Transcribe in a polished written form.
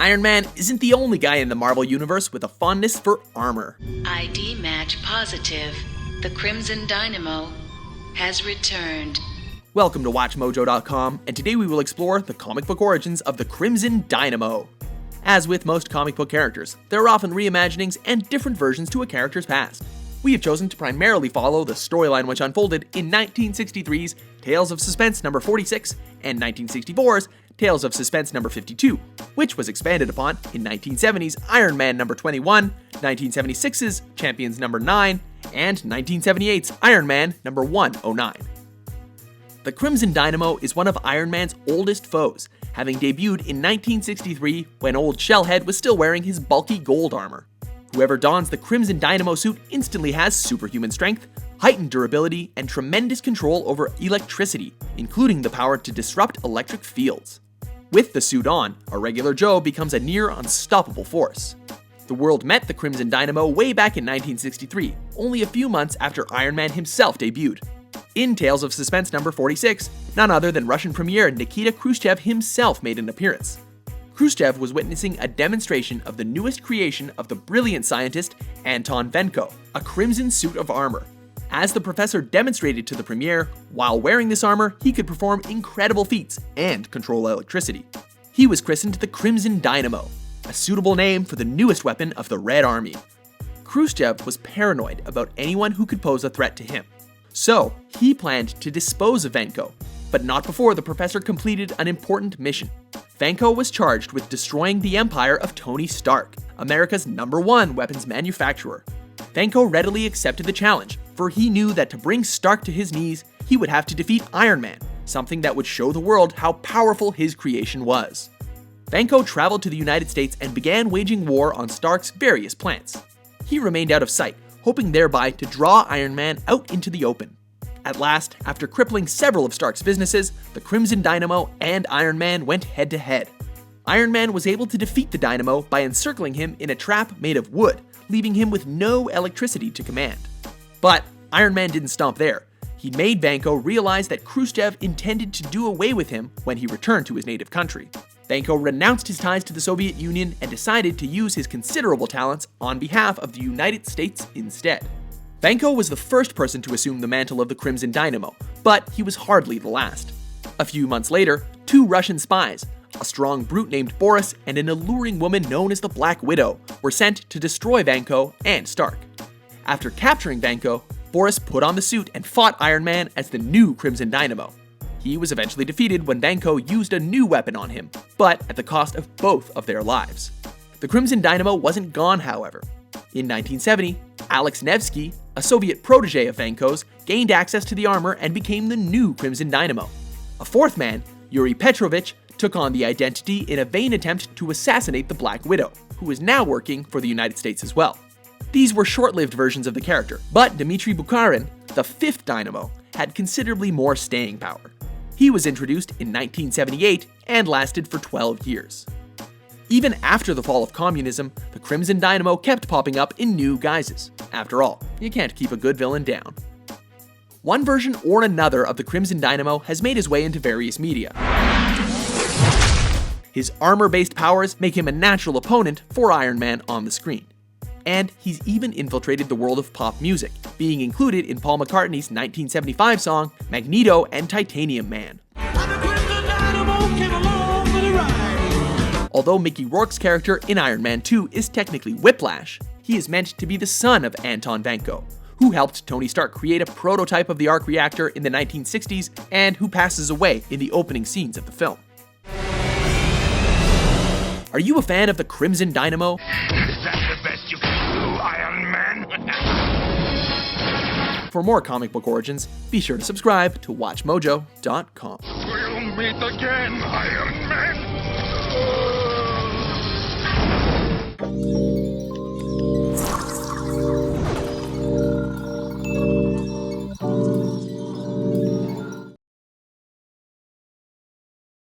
Iron Man isn't the only guy in the Marvel Universe with a fondness for armor. ID match positive. The Crimson Dynamo has returned. Welcome to WatchMojo.com, and today we will explore the comic book origins of the Crimson Dynamo. As with most comic book characters, there are often reimaginings and different versions to a character's past. We have chosen to primarily follow the storyline which unfolded in 1963's Tales of Suspense number 46 and 1964's Tales of Suspense number 52, which was expanded upon in 1970's Iron Man number 21, 1976's Champions number 9, and 1978's Iron Man number 109. The Crimson Dynamo is one of Iron Man's oldest foes, having debuted in 1963 when old Shellhead was still wearing his bulky gold armor. Whoever dons the Crimson Dynamo suit instantly has superhuman strength, heightened durability, and tremendous control over electricity, including the power to disrupt electric fields. With the suit on, a regular Joe becomes a near unstoppable force. The world met the Crimson Dynamo way back in 1963, only a few months after Iron Man himself debuted. In Tales of Suspense number 46, none other than Russian Premier Nikita Khrushchev himself made an appearance. Khrushchev was witnessing a demonstration of the newest creation of the brilliant scientist Anton Venko, a crimson suit of armor. As the professor demonstrated to the premier, while wearing this armor, he could perform incredible feats and control electricity. He was christened the Crimson Dynamo, a suitable name for the newest weapon of the Red Army. Khrushchev was paranoid about anyone who could pose a threat to him. So, he planned to dispose of Venko, but not before the professor completed an important mission. Venko was charged with destroying the empire of Tony Stark, America's #1 weapons manufacturer. Venko readily accepted the challenge, for he knew that to bring Stark to his knees, he would have to defeat Iron Man, something that would show the world how powerful his creation was. Venko traveled to the United States and began waging war on Stark's various plants. He remained out of sight, hoping thereby to draw Iron Man out into the open. At last, after crippling several of Stark's businesses, the Crimson Dynamo and Iron Man went head-to-head. Iron Man was able to defeat the Dynamo by encircling him in a trap made of wood, leaving him with no electricity to command. But Iron Man didn't stop there. He made Venko realize that Khrushchev intended to do away with him when he returned to his native country. Venko renounced his ties to the Soviet Union and decided to use his considerable talents on behalf of the United States instead. Venko was the first person to assume the mantle of the Crimson Dynamo, but he was hardly the last. A few months later, two Russian spies, a strong brute named Boris and an alluring woman known as the Black Widow, were sent to destroy Venko and Stark. After capturing Venko, Boris put on the suit and fought Iron Man as the new Crimson Dynamo. He was eventually defeated when Venko used a new weapon on him, but at the cost of both of their lives. The Crimson Dynamo wasn't gone, however. In 1970, Alex Nevsky, a Soviet protege of Venko's, gained access to the armor and became the new Crimson Dynamo. A fourth man, Yuri Petrovich, took on the identity in a vain attempt to assassinate the Black Widow, who is now working for the United States as well. These were short-lived versions of the character, but Dmitry Bukharin, the fifth Dynamo, had considerably more staying power. He was introduced in 1978 and lasted for 12 years. Even after the fall of communism, the Crimson Dynamo kept popping up in new guises. After all, you can't keep a good villain down. One version or another of the Crimson Dynamo has made his way into various media. His armor-based powers make him a natural opponent for Iron Man on the screen. And he's even infiltrated the world of pop music, being included in Paul McCartney's 1975 song Magneto and Titanium Man. Although Mickey Rourke's character in Iron Man 2 is technically Whiplash, he is meant to be the son of Anton Venko, who helped Tony Stark create a prototype of the arc reactor in the 1960s and who passes away in the opening scenes of the film. Are you a fan of the Crimson Dynamo? Is that the best you can do, Iron Man? For more comic book origins, be sure to subscribe to WatchMojo.com. We'll meet again, Iron Man!